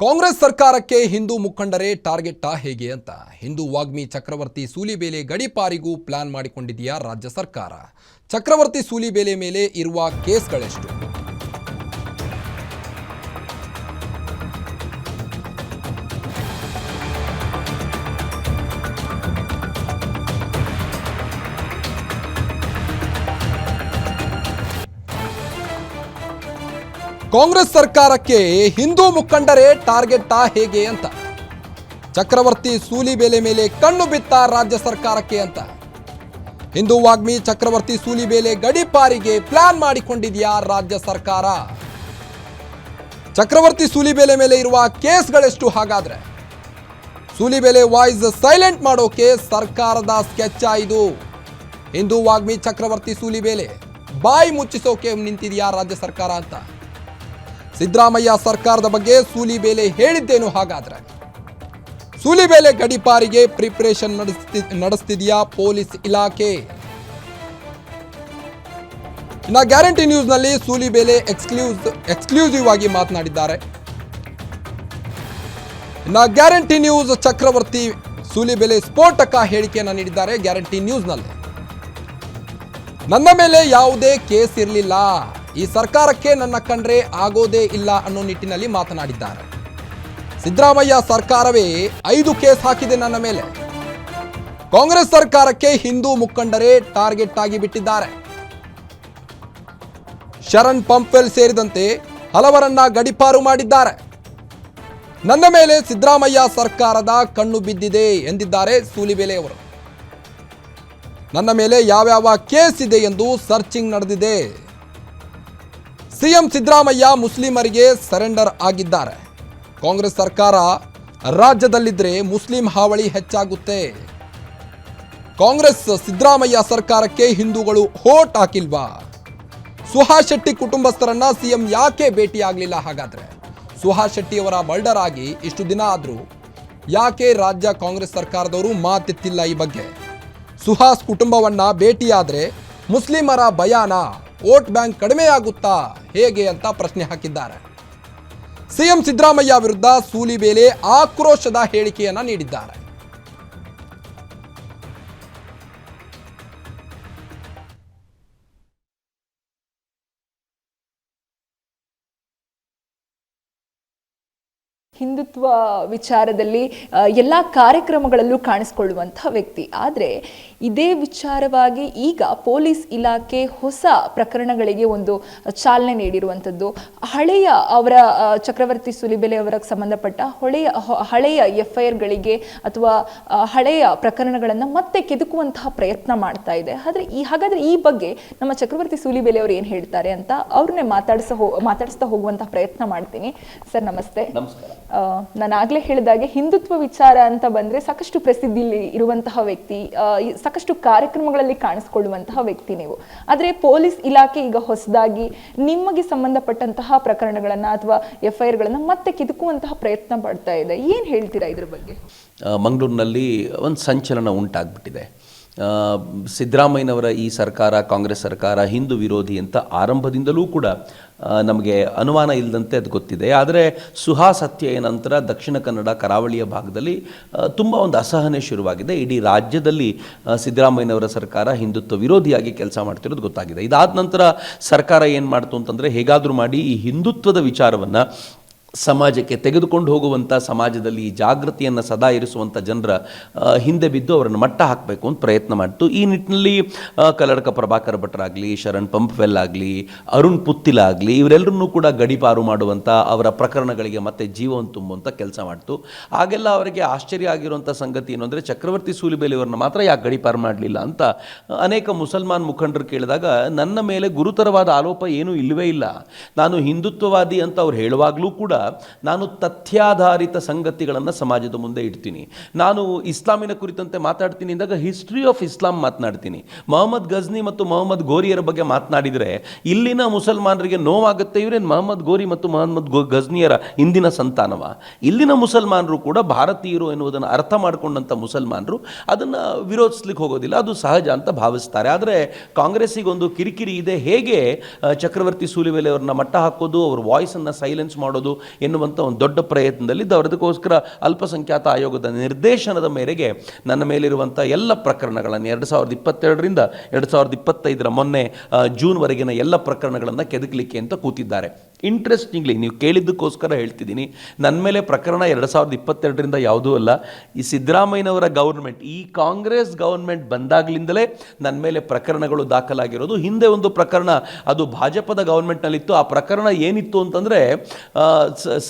ಕಾಂಗ್ರೆಸ್ ಸರ್ಕಾರಕ್ಕೆ ಹಿಂದೂ ಮುಖಂಡರೇ ಟಾರ್ಗೆಟ್ ಹೇಗೆ ಅಂತ ಹಿಂದೂ ವಾಗ್ಮಿ ಚಕ್ರವರ್ತಿ ಸೂಲಿಬೇಲೆ ಗಡೀಪಾರಿಗೂ ಪ್ಲಾನ್ ಮಾಡಿಕೊಂಡಿದೆಯಾ ರಾಜ್ಯ ಸರ್ಕಾರ? ಚಕ್ರವರ್ತಿ ಸೂಲಿಬೇಲೆ ಮೇಲೆ ಇರುವ ಕೇಸ್ಗಳೆಷ್ಟು? ಕಾಂಗ್ರೆಸ್ ಸರ್ಕಾರಕ್ಕೆ ಹಿಂದೂ ಮುಖಂಡರೇ ಟಾರ್ಗೆಟ್ ಹೇಗೆ ಅಂತ ಚಕ್ರವರ್ತಿ ಸೂಲಿಬೇಲೆ ಮೇಲೆ ಕಣ್ಣು ಬಿತ್ತ ರಾಜ್ಯ ಸರ್ಕಾರಕ್ಕೆ ಅಂತ ಹಿಂದೂ ವಾಗ್ಮಿ ಚಕ್ರವರ್ತಿ ಸೂಲಿಬೇಲೆ ಗಡೀಪಾರಿಗೆ ಪ್ಲಾನ್ ಮಾಡಿಕೊಂಡಿದೆಯಾ ರಾಜ್ಯ ಸರ್ಕಾರ? ಚಕ್ರವರ್ತಿ ಸೂಲಿಬೇಲೆ ಮೇಲೆ ಇರುವ ಕೇಸ್ಗಳೆಷ್ಟು ಹಾಗಾದ್ರೆ? ಸೂಲಿಬೇಲೆ ವಾಯ್ಸ್ ಸೈಲೆಂಟ್ ಮಾಡೋಕೆ ಸರ್ಕಾರದ ಸ್ಕೆಚ್ ಇದು. ಹಿಂದೂ ವಾಗ್ಮಿ ಚಕ್ರವರ್ತಿ ಸೂಲಿಬೇಲೆ ಬಾಯಿ ಮುಚ್ಚಿಸೋಕೆ ನಿಂತಿದೆಯಾ ರಾಜ್ಯ ಸರ್ಕಾರ ಅಂತ? ಸಿದ್ದರಾಮಯ್ಯ ಸರ್ಕಾರದ ಬಗ್ಗೆ ಸೂಲಿಬೇಲೆ ಹೇಳಿದ್ದೇನು ಹಾಗಾದ್ರೆ? ಸೂಲಿಬೇಲೆ ಗಡೀಪಾರಿಗೆ ಪ್ರಿಪರೇಷನ್ ನಡೆಸ್ತಿದೆಯಾ ಪೊಲೀಸ್ ಇಲಾಖೆ? ಇನ್ನು ಗ್ಯಾರಂಟಿ ನ್ಯೂಸ್ ನಲ್ಲಿ ಸೂಲಿಬೇಲೆ ಎಕ್ಸ್ಕ್ಲೂಸಿವ್ ಆಗಿ ಮಾತನಾಡಿದ್ದಾರೆ. ಇನ್ನು ಗ್ಯಾರಂಟಿ ನ್ಯೂಸ್ ಚಕ್ರವರ್ತಿ ಸೂಲಿಬೇಲೆ ಸ್ಫೋಟಕ ಹೇಳಿಕೆಯನ್ನು ನೀಡಿದ್ದಾರೆ. ಗ್ಯಾರಂಟಿ ನ್ಯೂಸ್ ನಲ್ಲಿ ನನ್ನ ಮೇಲೆ ಯಾವುದೇ ಕೇಸ್ ಇರಲಿಲ್ಲ, ಈ ಸರ್ಕಾರಕ್ಕೆ ನನ್ನ ಕಂಡ್ರೆ ಆಗೋದೇ ಇಲ್ಲ ಅನ್ನೋ ನಿಟ್ಟಿನಲ್ಲಿ ಮಾತನಾಡಿದ್ದಾರೆ. ಸಿದ್ದರಾಮಯ್ಯ ಸರ್ಕಾರವೇ 5 ಕೇಸ್ ಹಾಕಿದೆ ನನ್ನ ಮೇಲೆ. ಕಾಂಗ್ರೆಸ್ ಸರ್ಕಾರಕ್ಕೆ ಹಿಂದೂ ಮುಖಂಡರೇ ಟಾರ್ಗೆಟ್ ಆಗಿ ಬಿಟ್ಟಿದ್ದಾರೆ. ಶರಣ್ ಪಂಪ್ವೆಲ್ ಸೇರಿದಂತೆ ಹಲವರನ್ನ ಗಡೀಪಾರು ಮಾಡಿದ್ದಾರೆ. ನನ್ನ ಮೇಲೆ ಸಿದ್ದರಾಮಯ್ಯ ಸರ್ಕಾರದ ಕಣ್ಣು ಬಿದ್ದಿದೆ ಎಂದಿದ್ದಾರೆ ಸೂಲಿಬೇಲೆ ಅವರು. ನನ್ನ ಮೇಲೆ ಯಾವ್ಯಾವ ಕೇಸ್ ಇದೆ ಎಂದು ಸರ್ಚಿಂಗ್ ನಡೆದಿದೆ. ಸಿಎಂ ಸಿದ್ದರಾಮಯ್ಯ ಮುಸ್ಲಿಮರಿಗೆ ಸರೆಂಡರ್ ಆಗಿದ್ದಾರೆ. ಕಾಂಗ್ರೆಸ್ ಸರ್ಕಾರ ರಾಜ್ಯದಲ್ಲಿದ್ದರೆ ಮುಸ್ಲಿಂ ಹಾವಳಿ ಹೆಚ್ಚಾಗುತ್ತೆ. ಕಾಂಗ್ರೆಸ್ ಸಿದ್ದರಾಮಯ್ಯ ಸರ್ಕಾರಕ್ಕೆ ಹಿಂದೂಗಳು ವೋಟ್ ಹಾಕಿಲ್ವಾ? ಸುಹಾಸ್ ಶೆಟ್ಟಿ ಕುಟುಂಬಸ್ಥರನ್ನ ಸಿಎಂ ಯಾಕೆ ಭೇಟಿಯಾಗಲಿಲ್ಲ ಹಾಗಾದ್ರೆ? ಸುಹಾಸ್ ಶೆಟ್ಟಿ ಅವರ ಮರ್ಡರ್ ಆಗಿ ಇಷ್ಟು ದಿನ ಆದರೂ ಯಾಕೆ ರಾಜ್ಯ ಕಾಂಗ್ರೆಸ್ ಸರ್ಕಾರದವರು ಮಾತೆತ್ತಿಲ್ಲ ಈ ಬಗ್ಗೆ? ಸುಹಾಸ್ ಕುಟುಂಬವನ್ನ ಭೇಟಿಯಾದ್ರೆ ಮುಸ್ಲಿಮರ ಭಯಾನ, ವೋಟ್ ಬ್ಯಾಂಕ್ ಕಡಿಮೆಯಾಗುತ್ತಾ ಹೇಗೆ ಅಂತ ಪ್ರಶ್ನೆ ಹಾಕಿದ್ದಾರೆ. ಸಿಎಂ ಸಿದ್ದರಾಮಯ್ಯ ವಿರುದ್ಧ ಸೂಲಿಬೇಲೆ ಆಕ್ರೋಶದ ಹೇಳಿಕೆಯನ್ನ ನೀಡಿದ್ದಾರೆ. ಹಿಂದುತ್ವ ವಿಚಾರದಲ್ಲಿ ಎಲ್ಲ ಕಾರ್ಯಕ್ರಮಗಳಲ್ಲೂ ಕಾಣಿಸ್ಕೊಳ್ಳುವಂಥ ವ್ಯಕ್ತಿ. ಆದರೆ ಇದೇ ವಿಚಾರವಾಗಿ ಈಗ ಪೊಲೀಸ್ ಇಲಾಖೆ ಹೊಸ ಪ್ರಕರಣಗಳಿಗೆ ಒಂದು ಚಾಲನೆ ನೀಡಿರುವಂಥದ್ದು. ಹಳೆಯ ಅವರ ಚಕ್ರವರ್ತಿ ಸೂಲಿಬೇಲೆ ಅವರಿಗೆ ಸಂಬಂಧಪಟ್ಟ ಹಳೆಯ FIRಗಳಿಗೆ ಅಥವಾ ಹಳೆಯ ಪ್ರಕರಣಗಳನ್ನು ಮತ್ತೆ ಕೆದಕುವಂತಹ ಪ್ರಯತ್ನ ಮಾಡ್ತಾ ಇದೆ. ಹಾಗಾದರೆ ಈ ಬಗ್ಗೆ ನಮ್ಮ ಚಕ್ರವರ್ತಿ ಸೂಲಿಬೇಲೆ ಅವರು ಏನು ಹೇಳ್ತಾರೆ ಅಂತ ಅವ್ರನ್ನೇ ಮಾತಾಡಿಸ್ತಾ ಹೋಗುವಂತಹ ಪ್ರಯತ್ನ ಮಾಡ್ತೀನಿ. ಸರ್ ನಮಸ್ತೆ. ನಮಸ್ಕಾರ. ನಾನು ಆಗ್ಲೇ ಹೇಳಿದಾಗೆ ಹಿಂದುತ್ವ ವಿಚಾರ ಅಂತ ಬಂದ್ರೆ ಸಾಕಷ್ಟು ಪ್ರಸಿದ್ಧಿಯಲ್ಲಿ ಇರುವಂತಹ ವ್ಯಕ್ತಿ, ಸಾಕಷ್ಟು ಕಾರ್ಯಕ್ರಮಗಳಲ್ಲಿ ಕಾಣಿಸ್ಕೊಳ್ಳುವಂತಹ ವ್ಯಕ್ತಿ ನೀವು. ಆದ್ರೆ ಪೊಲೀಸ್ ಇಲಾಖೆ ಈಗ ಹೊಸದಾಗಿ ನಿಮಗೆ ಸಂಬಂಧಪಟ್ಟಂತಹ ಪ್ರಕರಣಗಳನ್ನ ಅಥವಾ FIRಗಳನ್ನ ಮತ್ತೆ ಕಿದುಕುವಂತಹ ಪ್ರಯತ್ನ ಪಡ್ತಾ ಇದೆ. ಏನ್ ಹೇಳ್ತೀರಾ ಇದ್ರ ಬಗ್ಗೆ? ಮಂಗಳೂರಿನಲ್ಲಿ ಒಂದು ಸಂಚಲನ ಉಂಟಾಗ್ಬಿಟ್ಟಿದೆ. ಸಿದ್ದರಾಮಯ್ಯನವರ ಈ ಸರ್ಕಾರ, ಕಾಂಗ್ರೆಸ್ ಸರ್ಕಾರ ಹಿಂದೂ ವಿರೋಧಿ ಅಂತ ಆರಂಭದಿಂದಲೂ ಕೂಡ ನಮಗೆ ಅನುಮಾನ ಇಲ್ಲದಂತೆ ಅದು ಗೊತ್ತಿದೆ. ಆದರೆ ಸುಹಾಸ್ ಹತ್ಯೆಯ ನಂತರ ದಕ್ಷಿಣ ಕನ್ನಡ ಕರಾವಳಿಯ ಭಾಗದಲ್ಲಿ ತುಂಬ ಒಂದು ಅಸಹನೆ ಶುರುವಾಗಿದೆ. ಇಡೀ ರಾಜ್ಯದಲ್ಲಿ ಸಿದ್ದರಾಮಯ್ಯನವರ ಸರ್ಕಾರ ಹಿಂದುತ್ವ ವಿರೋಧಿಯಾಗಿ ಕೆಲಸ ಮಾಡ್ತಿರೋದು ಗೊತ್ತಾಗಿದೆ. ಇದಾದ ನಂತರ ಸರ್ಕಾರ ಏನು ಮಾಡ್ತು ಅಂತಂದರೆ, ಹೇಗಾದರೂ ಮಾಡಿ ಈ ಹಿಂದುತ್ವದ ವಿಚಾರವನ್ನು ಸಮಾಜಕ್ಕೆ ತೆಗೆದುಕೊಂಡು ಹೋಗುವಂಥ, ಸಮಾಜದಲ್ಲಿ ಈ ಜಾಗೃತಿಯನ್ನು ಸದಾ ಇರಿಸುವಂಥ ಜನರ ಹಿಂದೆ ಬಿದ್ದು ಅವರನ್ನು ಮಟ್ಟ ಹಾಕಬೇಕು ಅಂತ ಪ್ರಯತ್ನ ಮಾಡಿತು. ಈ ನಿಟ್ಟಿನಲ್ಲಿ ಕಲ್ಲಡ್ಕ ಪ್ರಭಾಕರ್ ಭಟ್ರಾಗಲಿ, ಶರಣ್ ಪಂಪ್ವೆಲ್ ಆಗಲಿ, ಅರುಣ್ ಪುತ್ತಿಲ ಆಗಲಿ, ಇವರೆಲ್ಲರನ್ನೂ ಕೂಡ ಗಡೀಪಾರು ಮಾಡುವಂಥ, ಅವರ ಪ್ರಕರಣಗಳಿಗೆ ಮತ್ತೆ ಜೀವವನ್ನು ತುಂಬುವಂಥ ಕೆಲಸ ಮಾಡಿತು. ಆಗೆಲ್ಲ ಅವರಿಗೆ ಆಶ್ಚರ್ಯ ಆಗಿರುವಂಥ ಸಂಗತಿ ಏನು ಅಂದರೆ, ಚಕ್ರವರ್ತಿ ಸೂಲಿಬೇಲೆ ಅವರನ್ನು ಮಾತ್ರ ಯಾಕೆ ಗಡೀಪಾರು ಮಾಡಲಿಲ್ಲ ಅಂತ ಅನೇಕ ಮುಸಲ್ಮಾನ್ ಮುಖಂಡರು ಕೇಳಿದಾಗ, ನನ್ನ ಮೇಲೆ ಗುರುತರವಾದ ಆರೋಪ ಏನೂ ಇಲ್ಲವೇ ಇಲ್ಲ, ನಾನು ಹಿಂದುತ್ವವಾದಿ ಅಂತ ಅವ್ರು ಹೇಳುವಾಗಲೂ ಕೂಡ ನಾನು ತಥ್ಯಾಧಾರಿತ ಸಂಗತಿಗಳನ್ನು ಸಮಾಜದ ಮುಂದೆ ಇಡ್ತೀನಿ. ನಾನು ಇಸ್ಲಾಮಿನ ಕುರಿತಂತೆ ಮಾತಾಡ್ತೀನಿ ಅಂದಾಗ ಹಿಸ್ಟ್ರಿ ಆಫ್ ಇಸ್ಲಾಂ ಮಾತನಾಡ್ತೀನಿ. ಮೊಹಮ್ಮದ್ ಗಜ್ನಿ ಮತ್ತು ಮೊಹಮ್ಮದ್ ಗೋರಿಯರ ಬಗ್ಗೆ ಮಾತನಾಡಿದರೆ ಇಲ್ಲಿನ ಮುಸಲ್ಮಾನರಿಗೆ ನೋವಾಗುತ್ತೆ. ಇವರೇನು ಮೊಹಮ್ಮದ್ ಗೋರಿ ಮತ್ತು ಮೊಹಮ್ಮದ್ ಗಜ್ನಿಯರ ಇಂದಿನ ಸಂತಾನವ? ಇಲ್ಲಿನ ಮುಸಲ್ಮಾನರು ಕೂಡ ಭಾರತೀಯರು ಎನ್ನುವುದನ್ನು ಅರ್ಥ ಮಾಡಿಕೊಂಡಂಥ ಮುಸಲ್ಮಾನರು ಅದನ್ನು ವಿರೋಧಿಸ್ಲಿಕ್ಕೆ ಹೋಗೋದಿಲ್ಲ, ಅದು ಸಹಜ ಅಂತ ಭಾವಿಸ್ತಾರೆ. ಆದರೆ ಕಾಂಗ್ರೆಸ್ಸಿಗೊಂದು ಕಿರಿಕಿರಿ ಇದೆ. ಹೇಗೆ ಚಕ್ರವರ್ತಿ ಸೂಲಿಬೇಲೆ ಅವ್ರನ್ನ ಮಟ್ಟ ಹಾಕೋದು, ಅವ್ರ ವಾಯ್ಸನ್ನು ಸೈಲೆನ್ಸ್ ಮಾಡೋದು, ಎನ್ನುವಂಥ ಒಂದು ದೊಡ್ಡ ಪ್ರಯತ್ನದಲ್ಲಿದ್ದು ಅದಕ್ಕೋಸ್ಕರ ಅಲ್ಪಸಂಖ್ಯಾತ ಆಯೋಗದ ನಿರ್ದೇಶನದ ಮೇರೆಗೆ ನನ್ನ ಮೇಲಿರುವಂಥ ಎಲ್ಲ ಪ್ರಕರಣಗಳನ್ನು 2022ರಿಂದ 2025 ಮೊನ್ನೆ ಜೂನ್ವರೆಗಿನ ಎಲ್ಲ ಪ್ರಕರಣಗಳನ್ನು ಕೆದಕಲಿಕ್ಕೆ ಅಂತ ಕೂತಿದ್ದಾರೆ. ಇಂಟ್ರೆಸ್ಟಿಂಗ್ಲಿ ನೀವು ಕೇಳಿದ್ದಕ್ಕೋಸ್ಕರ ಹೇಳ್ತಿದ್ದೀನಿ, ನನ್ನ ಮೇಲೆ ಪ್ರಕರಣ 2022ರಿಂದ ಯಾವುದೂ ಅಲ್ಲ. ಈ ಸಿದ್ದರಾಮಯ್ಯನವರ ಗೌರ್ಮೆಂಟ್, ಈ ಕಾಂಗ್ರೆಸ್ ಗೌರ್ಮೆಂಟ್ ಬಂದಾಗಲಿಂದಲೇ ನನ್ನ ಮೇಲೆ ಪ್ರಕರಣಗಳು ದಾಖಲಾಗಿರೋದು. ಹಿಂದೆ ಒಂದು ಪ್ರಕರಣ ಅದು ಭಾಜಪದ ಗೌರ್ಮೆಂಟ್ನಲ್ಲಿತ್ತು. ಆ ಪ್ರಕರಣ ಏನಿತ್ತು ಅಂತಂದರೆ,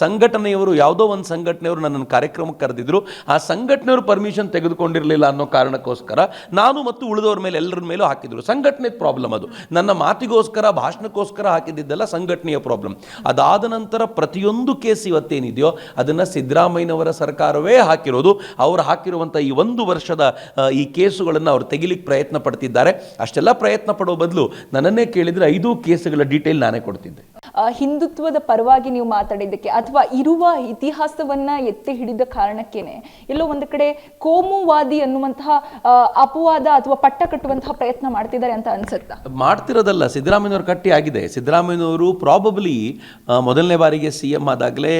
ಸಂಘಟನೆಯವರು, ಯಾವುದೋ ಒಂದು ಸಂಘಟನೆಯವರು ನನ್ನನ್ನು ಕಾರ್ಯಕ್ರಮಕ್ಕೆ ಕರೆದಿದ್ರು. ಆ ಸಂಘಟನೆಯವರು ಪರ್ಮಿಷನ್ ತೆಗೆದುಕೊಂಡಿರಲಿಲ್ಲ ಅನ್ನೋ ಕಾರಣಕ್ಕೋಸ್ಕರ ನಾನು ಮತ್ತು ಉಳಿದವ್ರ ಮೇಲೆ ಎಲ್ಲರ ಮೇಲೂ ಹಾಕಿದ್ರು. ಸಂಘಟನೆ ಪ್ರಾಬ್ಲಮ್ ಅದು. ನನ್ನ ಮಾತಿಗೋಸ್ಕರ, ಭಾಷಣಕ್ಕೋಸ್ಕರ ಹಾಕಿದ್ದೆಲ್ಲ ಸಂಘಟನೆಯ ಪ್ರಾಬ್ಲಮ್. ಅದಾದ ನಂತರ ಪ್ರತಿಯೊಂದು ಕೇಸ್ ಇವತ್ತೇನಿದೆಯೋ ಅದನ್ನು ಸಿದ್ದರಾಮಯ್ಯನವರ ಸರ್ಕಾರವೇ ಹಾಕಿರೋದು. ಅವರು ಹಾಕಿರುವಂಥ ಈ 1 ವರ್ಷದ ಈ ಕೇಸುಗಳನ್ನು ಅವರು ತೆಗಿಲಿಕ್ಕೆ ಪ್ರಯತ್ನ ಪಡ್ತಿದ್ದಾರೆ. ಅಷ್ಟೆಲ್ಲ ಪ್ರಯತ್ನ ಪಡೋ ಬದಲು ನನ್ನನ್ನೇ ಕೇಳಿದರೆ 5 ಕೇಸುಗಳ ಡೀಟೇಲ್ ನಾನೇ ಕೊಡ್ತಿದ್ದೆ. ಹಿಂದುತ್ವದ ಪರವಾಗಿ ನೀವು ಮಾತಾಡಿದ್ದಕ್ಕೆ ಅಥವಾ ಇರುವ ಇತಿಹಾಸವನ್ನ ಎತ್ತಿ ಹಿಡಿದ ಕಾರಣಕ್ಕೇನೆ ಎಲ್ಲೋ ಒಂದು ಕಡೆ ಕೋಮುವಾದಿ ಅನ್ನುವಂತಹ ಅಪವಾದ ಅಥವಾ ಪಟ್ಟ ಕಟ್ಟುವಂತಹ ಪ್ರಯತ್ನ ಮಾಡ್ತಿದ್ದಾರೆ ಅಂತ ಅನ್ಸುತ್ತಾ? ಮಾಡ್ತಿರೋದಲ್ಲ, ಸಿದ್ದರಾಮಯ್ಯನವರು ಕಟ್ಟಿ ಆಗಿದೆ. ಸಿದ್ದರಾಮಯ್ಯನವರು ಪ್ರಾಬಬ್ಲಿ ಮೊದಲನೇ ಬಾರಿಗೆ CM ಆದಾಗಲೇ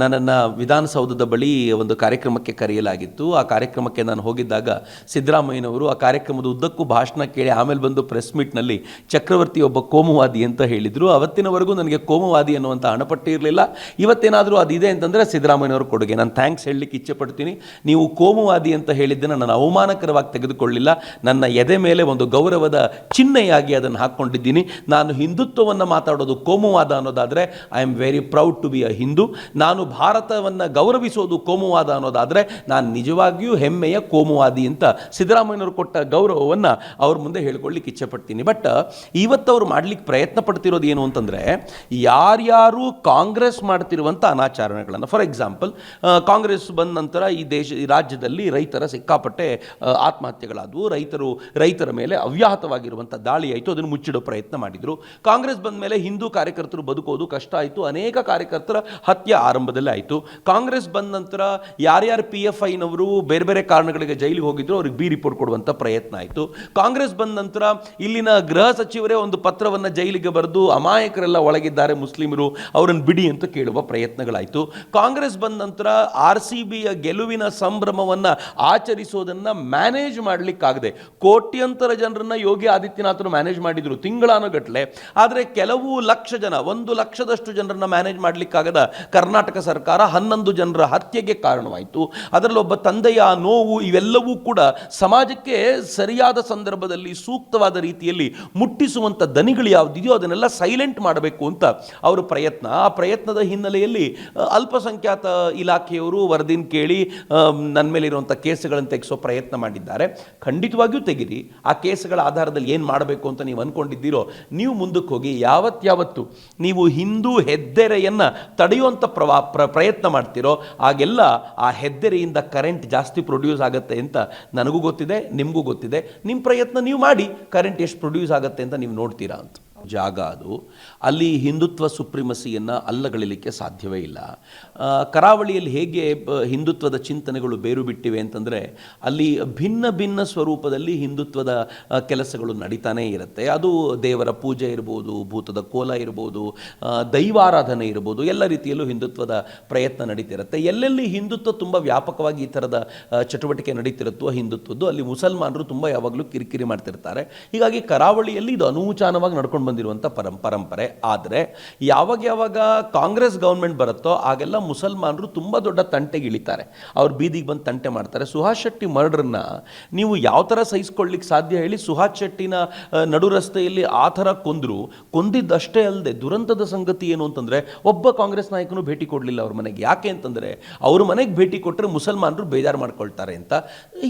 ನನ್ನನ್ನು ವಿಧಾನಸೌಧದ ಬಳಿ ಒಂದು ಕಾರ್ಯಕ್ರಮಕ್ಕೆ ಕರೆಯಲಾಗಿತ್ತು. ಆ ಕಾರ್ಯಕ್ರಮಕ್ಕೆ ನಾನು ಹೋಗಿದ್ದಾಗ ಸಿದ್ದರಾಮಯ್ಯನವರು ಆ ಕಾರ್ಯಕ್ರಮದ ಉದ್ದಕ್ಕೂ ಭಾಷಣ ಕೇಳಿ ಆಮೇಲೆ ಬಂದು ಪ್ರೆಸ್ ಮೀಟ್ನಲ್ಲಿ ಚಕ್ರವರ್ತಿ ಒಬ್ಬ ಕೋಮುವಾದಿ ಅಂತ ಹೇಳಿದರು. ಅವತ್ತಿನವರೆಗೂ ನನಗೆ ಕೋಮುವಾದಿ ಅನ್ನುವಂಥ ಹಣಪಟ್ಟಿ ಇರಲಿಲ್ಲ. ಇವತ್ತೇನಾದರೂ ಅದಿದೆ ಅಂತಂದರೆ ಸಿದ್ದರಾಮಯ್ಯನವ್ರ ಕೊಡುಗೆ. ನಾನು ಥ್ಯಾಂಕ್ಸ್ ಹೇಳಲಿಕ್ಕೆ ಇಚ್ಛೆ ಪಡ್ತೀನಿ. ನೀವು ಕೋಮುವಾದಿ ಅಂತ ಹೇಳಿದ್ದನ್ನು ನಾನು ಅವಮಾನಕರವಾಗಿ ತೆಗೆದುಕೊಳ್ಳಿಲ್ಲ. ನನ್ನ ಎದೆ ಮೇಲೆ ಒಂದು ಗೌರವದ ಚಿಹ್ನೆಯಾಗಿ ಅದನ್ನು ಹಾಕ್ಕೊಂಡಿದ್ದೀನಿ. ನಾನು ಹಿಂದುತ್ವವನ್ನು ಮಾತಾಡೋದು ಕೋಮುವಾದ ಅನ್ನೋದಾದರೆ I am very proud to be a Hindu. ನಾನು ಭಾರತವನ್ನು ಗೌರವಿಸೋದು ಕೋಮುವಾದ ಅನ್ನೋದಾದರೆ ನಾನು ನಿಜವಾಗಿಯೂ ಹೆಮ್ಮೆಯ ಕೋಮುವಾದಿ ಅಂತ ಸಿದ್ದರಾಮಯ್ಯನವರು ಕೊಟ್ಟ ಗೌರವವನ್ನು ಅವ್ರ ಮುಂದೆ ಹೇಳ್ಕೊಳ್ಳಿಕ್ಕೆ ಇಚ್ಛೆ ಪಡ್ತೀನಿ. ಬಟ್ ಇವತ್ತು ಅವರು ಮಾಡಲಿಕ್ಕೆ ಪ್ರಯತ್ನ ಪಡ್ತಿರೋದು ಏನು ಅಂತಂದರೆ, ಯಾರ್ಯಾರು ಕಾಂಗ್ರೆಸ್ ಮಾಡ್ತಿರುವಂಥ ಅನಾಚರಣೆಗಳನ್ನು, ಫಾರ್ ಎಕ್ಸಾಂಪಲ್ ಕಾಂಗ್ರೆಸ್ ಬಂದ ನಂತರ ಈ ರಾಜ್ಯದಲ್ಲಿ ರೈತರ ಸಿಕ್ಕಾಪಟ್ಟೆ ಆತ್ಮಹತ್ಯೆಗಳಾದವು. ರೈತರ ಮೇಲೆ ಅವ್ಯಾಹತವಾಗಿರುವಂಥ ದಾಳಿ ಆಯಿತು. ಅದನ್ನು ಮುಚ್ಚಿಡೋ ಪ್ರಯತ್ನ ಮಾಡಿದರು. ಕಾಂಗ್ರೆಸ್ ಬಂದ ಮೇಲೆ ಹಿಂದೂ ಕಾರ್ಯಕರ್ತರು ಬದುಕೋದು ಕಷ್ಟ ಆಯಿತು. ಅನೇಕ ಕಾರ್ಯಕರ್ತರ ಹತ್ಯೆ ಆರಂಭದಲ್ಲೇ ಆಯಿತು. ಕಾಂಗ್ರೆಸ್ ಬಂದ ನಂತರ ಯಾರ್ಯಾರು PFIನವರು ಬೇರೆ ಬೇರೆ ಕಾರಣಗಳಿಗೆ ಜೈಲಿಗೆ ಹೋಗಿದ್ರು ಅವ್ರಿಗೆ ಬಿ ರಿಪೋರ್ಟ್ ಕೊಡುವಂಥ ಪ್ರಯತ್ನ ಆಯಿತು. ಕಾಂಗ್ರೆಸ್ ಬಂದ ನಂತರ ಇಲ್ಲಿನ ಗೃಹ ಸಚಿವರೇ ಒಂದು ಪತ್ರವನ್ನು ಜೈಲಿಗೆ ಬರೆದು ಅಮಾಯಕರೆಲ್ಲ ಒಳಗಿದ್ದಾರೆ ಮುಸ್ಲಿಮರು, ಅವರನ್ನು ಬಿಡಿ ಅಂತ ಕೇಳುವ ಪ್ರಯತ್ನಗಳಾಯಿತು. ಕಾಂಗ್ರೆಸ್ ಬಂದ ನಂತರ RCBಯ ಗೆಲುವಿನ ಸಂಭ್ರಮವನ್ನು ಆಚರಿಸೋದನ್ನು ಮ್ಯಾನೇಜ್ ಮಾಡಲಿಕ್ಕಾಗದೆ ಕೋಟ್ಯಂತರ ಜನರನ್ನು ಯೋಗಿ ಆದಿತ್ಯನಾಥರು ಮ್ಯಾನೇಜ್ ಮಾಡಿದರು ತಿಂಗಳಾನುಗಟ್ಟಲೆ. ಆದರೆ ಕೆಲವು ಲಕ್ಷ ಜನ, 1 ಲಕ್ಷದಷ್ಟು ಜನರನ್ನು ಮ್ಯಾನೇಜ್ ಮಾಡಲಿಕ್ಕಾಗದ ಕರ್ನಾಟಕ ಸರ್ಕಾರ 11 ಜನರ ಹತ್ಯೆಗೆ ಕಾರಣವಾಯಿತು. ಅದರಲ್ಲಿ ಒಬ್ಬ ತಂದೆಯ ನೋವು, ಇವೆಲ್ಲವೂ ಕೂಡ ಸಮಾಜಕ್ಕೆ ಸರಿಯಾದ ಸಂದರ್ಭದಲ್ಲಿ ಸೂಕ್ತವಾದ ರೀತಿಯಲ್ಲಿ ಮುಟ್ಟಿಸುವಂಥ ದನಿಗಳು ಯಾವುದಿದೆಯೋ ಅದನ್ನೆಲ್ಲ ಸೈಲೆಂಟ್ ಮಾಡಬೇಕು ಅಂತ ಅವರ ಪ್ರಯತ್ನ. ಆ ಪ್ರಯತ್ನದ ಹಿನ್ನೆಲೆಯಲ್ಲಿ ಅಲ್ಪಸಂಖ್ಯಾತ ಇಲಾಖೆಯವರು ವರದಿನ ಕೇಳಿ ನನ್ನ ಮೇಲಿರುವಂಥ ಕೇಸುಗಳನ್ನು ತೆಗೆಸೋ ಪ್ರಯತ್ನ ಮಾಡಿದ್ದಾರೆ. ಖಂಡಿತವಾಗಿಯೂ ತೆಗಿರಿ. ಆ ಕೇಸುಗಳ ಆಧಾರದಲ್ಲಿ ಏನು ಮಾಡಬೇಕು ಅಂತ ನೀವು ಅಂದ್ಕೊಂಡಿದ್ದೀರೋ ನೀವು ಮುಂದಕ್ಕೆ ಹೋಗಿ. ಯಾವತ್ತು ನೀವು ಹಿಂದೂ ಹೆದ್ದೆರೆಯನ್ನು ತಡೆಯುವಂಥ ಪ್ರಯತ್ನ ಮಾಡ್ತೀರೋ ಆಗೆಲ್ಲ ಆ ಹೆದ್ದೆರೆಯಿಂದ ಕರೆಂಟ್ ಜಾಸ್ತಿ ಪ್ರೊಡ್ಯೂಸ್ ಆಗುತ್ತೆ ಅಂತ ನನಗೂ ಗೊತ್ತಿದೆ, ನಿಮಗೂ ಗೊತ್ತಿದೆ. ನಿಮ್ಮ ಪ್ರಯತ್ನ ನೀವು ಮಾಡಿ, ಕರೆಂಟ್ ಎಷ್ಟು ಪ್ರೊಡ್ಯೂಸ್ ಆಗುತ್ತೆ ಅಂತ ನೀವು ನೋಡ್ತೀರಾ ಅಂತ ಜಾಗ ಅದು. ಅಲ್ಲಿ ಹಿಂದುತ್ವ ಸುಪ್ರಿಮಸಿಯನ್ನು ಅಲ್ಲಗಳಿಲಿಕ್ಕೆ ಸಾಧ್ಯವೇ ಇಲ್ಲ. ಕರಾವಳಿಯಲ್ಲಿ ಹೇಗೆ ಹಿಂದುತ್ವದ ಚಿಂತನೆಗಳು ಬೇರು ಬಿಟ್ಟಿವೆ ಅಂತಂದರೆ, ಅಲ್ಲಿ ಭಿನ್ನ ಭಿನ್ನ ಸ್ವರೂಪದಲ್ಲಿ ಹಿಂದುತ್ವದ ಕೆಲಸಗಳು ನಡೀತಾನೇ ಇರುತ್ತೆ. ಅದು ದೇವರ ಪೂಜೆ ಇರ್ಬೋದು, ಭೂತದ ಕೋಲ ಇರ್ಬೋದು, ದೈವಾರಾಧನೆ ಇರ್ಬೋದು, ಎಲ್ಲ ರೀತಿಯಲ್ಲೂ ಹಿಂದುತ್ವದ ಪ್ರಯತ್ನ ನಡೀತಿರುತ್ತೆ. ಎಲ್ಲೆಲ್ಲಿ ಹಿಂದುತ್ವ ತುಂಬ ವ್ಯಾಪಕವಾಗಿ ಈ ಥರದ ಚಟುವಟಿಕೆ ನಡೀತಿರುತ್ತೋ ಹಿಂದುತ್ವದ್ದು, ಅಲ್ಲಿ ಮುಸಲ್ಮಾನರು ತುಂಬ ಯಾವಾಗಲೂ ಕಿರಿಕಿರಿ ಮಾಡ್ತಿರ್ತಾರೆ. ಹೀಗಾಗಿ ಕರಾವಳಿಯಲ್ಲಿ ಇದು ಅನೂಚಾನವಾಗಿ ನಡ್ಕೊಂಡು ಬಂದಿರುವಂಥ ಪರಂಪರೆ. ಆದರೆ ಯಾವಾಗ ಕಾಂಗ್ರೆಸ್ ಗೌರ್ಮೆಂಟ್ ಬರುತ್ತೋ ಆಗೆಲ್ಲ ಮುಸಲ್ಮಾನರು ತುಂಬ ದೊಡ್ಡ ತಂಟೆಗೆ ಇಳಿತಾರೆ. ಅವ್ರು ಬೀದಿಗೆ ಬಂದು ತಂಟೆ ಮಾಡ್ತಾರೆ. ಸುಹಾಸ್ ಶೆಟ್ಟಿ ಮರ್ಡರ್ನ ನೀವು ಯಾವ ಥರ ಸಹಿಸ್ಕೊಳ್ಳಿಕ್ಕೆ ಸಾಧ್ಯ ಹೇಳಿ? ಸುಹಾಸ್ ಶೆಟ್ಟಿನ ನಡು ರಸ್ತೆಯಲ್ಲಿ ಆ ಥರ ಕೊಂದಿದ್ದಷ್ಟೇ ಅಲ್ಲದೆ ದುರಂತದ ಸಂಗತಿ ಏನು ಅಂತಂದರೆ, ಒಬ್ಬ ಕಾಂಗ್ರೆಸ್ ನಾಯಕನು ಭೇಟಿ ಕೊಡಲಿಲ್ಲ ಅವ್ರ ಮನೆಗೆ. ಯಾಕೆ ಅಂತಂದರೆ ಅವ್ರ ಮನೆಗೆ ಭೇಟಿ ಕೊಟ್ಟರೆ ಮುಸಲ್ಮಾನರು ಬೇಜಾರು ಮಾಡ್ಕೊಳ್ತಾರೆ ಅಂತ.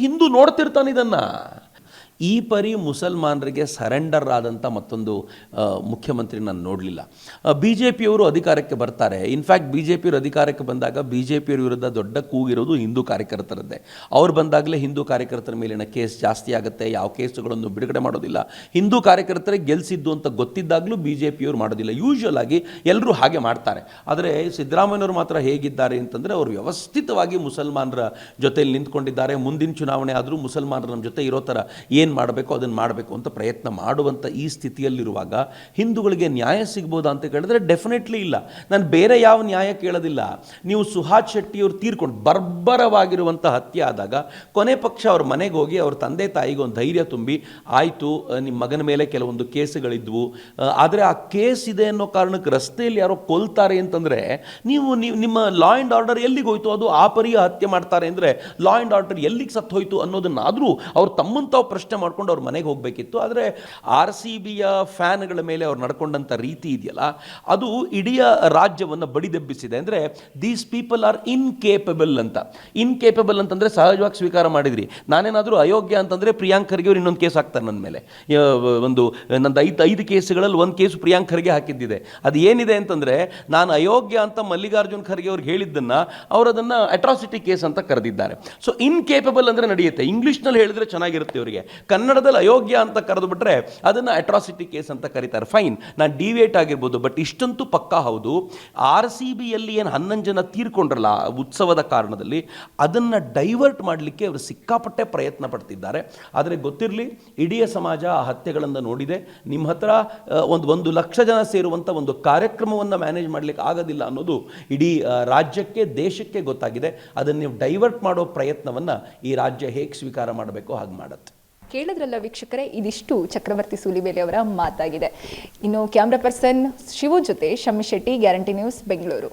ಹಿಂದೂ ನೋಡ್ತಿರ್ತಾನೆ ಇದನ್ನು. ಈ ಪರಿ ಮುಸಲ್ಮಾನರಿಗೆ ಸರೆಂಡರ್ ಆದಂಥ ಮತ್ತೊಂದು ಮುಖ್ಯಮಂತ್ರಿ ನಾನು ನೋಡಲಿಲ್ಲ. BJPಯವರು ಅಧಿಕಾರಕ್ಕೆ ಬರ್ತಾರೆ. ಇನ್ಫ್ಯಾಕ್ಟ್ BJPಯವರು ಅಧಿಕಾರಕ್ಕೆ ಬಂದಾಗ BJPಯವ್ರ ವಿರುದ್ಧ ದೊಡ್ಡ ಕೂಗಿರೋದು ಹಿಂದೂ ಕಾರ್ಯಕರ್ತರದ್ದೇ. ಅವ್ರು ಬಂದಾಗಲೇ ಹಿಂದೂ ಕಾರ್ಯಕರ್ತರ ಮೇಲಿನ ಕೇಸ್ ಜಾಸ್ತಿ ಆಗುತ್ತೆ, ಯಾವ ಕೇಸುಗಳನ್ನು ಬಿಡುಗಡೆ ಮಾಡೋದಿಲ್ಲ. ಹಿಂದೂ ಕಾರ್ಯಕರ್ತರಿಗೆ ಗೆಲ್ಲಿಸಿದ್ದು ಅಂತ ಗೊತ್ತಿದ್ದಾಗಲೂ BJPಯವರು ಮಾಡೋದಿಲ್ಲ. ಯೂಶ್ವಲ್ ಆಗಿ ಎಲ್ಲರೂ ಹಾಗೆ ಮಾಡ್ತಾರೆ. ಆದರೆ ಸಿದ್ದರಾಮಯ್ಯನವರು ಮಾತ್ರ ಹೇಗಿದ್ದಾರೆ ಅಂತಂದರೆ, ಅವರು ವ್ಯವಸ್ಥಿತವಾಗಿ ಮುಸಲ್ಮಾನರ ಜೊತೆಯಲ್ಲಿ ನಿಂತ್ಕೊಂಡಿದ್ದಾರೆ. ಮುಂದಿನ ಚುನಾವಣೆ ಆದರೂ ಮುಸಲ್ಮಾನರ ನಮ್ಮ ಜೊತೆ ಇರೋ ಥರ ಏನು ಮಾಡಬೇಕು ಅದನ್ನು ಮಾಡಬೇಕು ಅಂತ ಪ್ರಯತ್ನ ಮಾಡುವಂಥ ಈ ಸ್ಥಿತಿಯಲ್ಲಿರುವಾಗ ಹಿಂದೂಗಳಿಗೆ ನ್ಯಾಯ ಸಿಗ್ಬೋದಾ ಅಂತ ಕೇಳಿದ್ರೆ ಡೆಫಿನೆಟ್ಲಿ ಇಲ್ಲ. ನಾನು ಬೇರೆ ಯಾವ ನ್ಯಾಯ ಕೇಳೋದಿಲ್ಲ. ನೀವು ಸುಹಾಸ್ ಶೆಟ್ಟಿಯವರು ತೀರ್ಕೊಂಡು ಬರ್ಬರವಾಗಿರುವಂಥ ಹತ್ಯೆ ಆದಾಗ ಕೊನೆ ಪಕ್ಷ ಅವ್ರ ಮನೆಗೆ ಹೋಗಿ ಅವ್ರ ತಂದೆ ತಾಯಿಗೆ ಒಂದು ಧೈರ್ಯ ತುಂಬಿ, ಆಯಿತು ನಿಮ್ಮ ಮಗನ ಮೇಲೆ ಕೆಲವೊಂದು ಕೇಸುಗಳಿದ್ವು, ಆದರೆ ಆ ಕೇಸ್ ಇದೆ ಅನ್ನೋ ಕಾರಣಕ್ಕೆ ರಸ್ತೆಯಲ್ಲಿ ಯಾರೋ ಕೊಲ್ತಾರೆ ಅಂತಂದರೆ ನೀವು ನಿಮ್ಮ ಲಾ ಆ್ಯಂಡ್ ಆರ್ಡರ್ ಎಲ್ಲಿಗೆ ಹೋಯ್ತು? ಅದು ಆ ಪರಿಯ ಹತ್ಯೆ ಮಾಡ್ತಾರೆ ಅಂದರೆ ಲಾ ಆ್ಯಂಡ್ ಆರ್ಡರ್ ಎಲ್ಲಿಗೆ ಸತ್ತು ಹೋಯ್ತು ಅನ್ನೋದನ್ನಾದರೂ ಅವ್ರು ತಮ್ಮನ್ನು ತಾವು ಪ್ರಶ್ನೆ ಮಾಡ್ಕೊಂಡು ಅವ್ರ ಮನೆಗೆ ಹೋಗಬೇಕಿತ್ತು. ಆದರೆ RCBಯ ಫ್ಯಾನ್ಗಳ ಮೇಲೆ ಅವ್ರು ನಡ್ಕೊಂಡಂಥ ರೀತಿ ಇದೆಯಲ್ಲ, ಅದು ಇಡೀ ರಾಜ್ಯವನ್ನು ಬಡಿದೆಬ್ಬಿಸಿದೆ. ಅಂದರೆ ದೀಸ್ ಪೀಪಲ್ ಆರ್ ಇನ್ಕೇಪಬಲ್ ಅಂತ. ಇನ್ಕೇಪಬಲ್ ಅಂತಂದರೆ ಸಹಜವಾಗಿ ಸ್ವೀಕಾರ ಮಾಡಿದ್ರಿ. ನಾನೇನಾದರೂ ಅಯೋಗ್ಯ ಅಂತಂದರೆ ಪ್ರಿಯಾಂಕ್ ಖರ್ಗೆ ಅವ್ರು ಇನ್ನೊಂದು ಕೇಸ್ ಹಾಕ್ತಾರೆ ನನ್ನ ಮೇಲೆ. ನಂದು ಐದು ಕೇಸುಗಳಲ್ಲಿ ಒಂದು ಕೇಸು ಪ್ರಿಯಾಂಕ್ ಖರ್ಗೆ ಹಾಕಿದ್ದಿದೆ. ಅದು ಏನಿದೆ ಅಂತಂದರೆ, ನಾನು ಅಯೋಗ್ಯ ಅಂತ ಮಲ್ಲಿಕಾರ್ಜುನ್ ಖರ್ಗೆ ಅವ್ರಿಗೆ ಹೇಳಿದ್ದನ್ನು ಅವರು ಅದನ್ನು ಅಟ್ರಾಸಿಟಿ ಕೇಸ್ ಅಂತ ಕರೆದಿದ್ದಾರೆ. ಸೊ ಇನ್ಕೇಪಬಲ್ ಅಂದರೆ ನಡೆಯುತ್ತೆ. ಇಂಗ್ಲೀಷ್ನಲ್ಲಿ ಹೇಳಿದ್ರೆ ಚೆನ್ನಾಗಿರುತ್ತೆ ಅವರಿಗೆ. ಕನ್ನಡದಲ್ಲಿ ಅಯೋಗ್ಯ ಅಂತ ಕರೆದು ಬಿಟ್ರೆ ಅದನ್ನು ಅಟ್ರಾಸಿಟಿ ಕೇಸ್ ಅಂತ ಕರೀತಾರೆ. ಫೈನ್, ನಾನು ಡಿವೇಟ್ ಆಗಿರ್ಬೋದು, ಬಟ್ ಇಷ್ಟಂತೂ ಪಕ್ಕಾ ಹೌದು, RCBಯಲ್ಲಿ ಏನು 11 ಜನ ತೀರ್ಕೊಂಡ್ರಲ್ಲ ಉತ್ಸವದ ಕಾರಣದಲ್ಲಿ, ಅದನ್ನು ಡೈವರ್ಟ್ ಮಾಡಲಿಕ್ಕೆ ಅವರು ಸಿಕ್ಕಾಪಟ್ಟೆ ಪ್ರಯತ್ನ ಪಡ್ತಿದ್ದಾರೆ. ಆದರೆ ಗೊತ್ತಿರಲಿ, ಇಡೀ ಸಮಾಜ ಆ ಹತ್ಯೆಗಳನ್ನು ನೋಡಿದೆ. ನಿಮ್ಮ ಹತ್ರ 1 ಲಕ್ಷ ಜನ ಸೇರುವಂಥ ಒಂದು ಕಾರ್ಯಕ್ರಮವನ್ನು ಮ್ಯಾನೇಜ್ ಮಾಡಲಿಕ್ಕೆ ಆಗೋದಿಲ್ಲ ಅನ್ನೋದು ಇಡೀ ರಾಜ್ಯಕ್ಕೆ, ದೇಶಕ್ಕೆ ಗೊತ್ತಾಗಿದೆ. ಅದನ್ನು ನೀವು ಡೈವರ್ಟ್ ಮಾಡೋ ಪ್ರಯತ್ನವನ್ನು ಈ ರಾಜ್ಯ ಹೇಗೆ ಸ್ವೀಕಾರ ಮಾಡಬೇಕು ಹಾಗೆ ಮಾಡುತ್ತೆ. ಕೇಳಿದ್ರಲ್ಲ ವೀಕ್ಷಕರೇ, ಇದಿಷ್ಟು ಚಕ್ರವರ್ತಿ ಸೂಲಿಬೇಲಿ ಅವರ ಮಾತಾಗಿದೆ. ಇನ್ನು ಕ್ಯಾಮ್ರಾ ಪರ್ಸನ್ ಶಿವು ಜೊತೆ ಶಮ್ಮಿ ಶೆಟ್ಟಿ, ಗ್ಯಾರಂಟಿ ನ್ಯೂಸ್, ಬೆಂಗಳೂರು.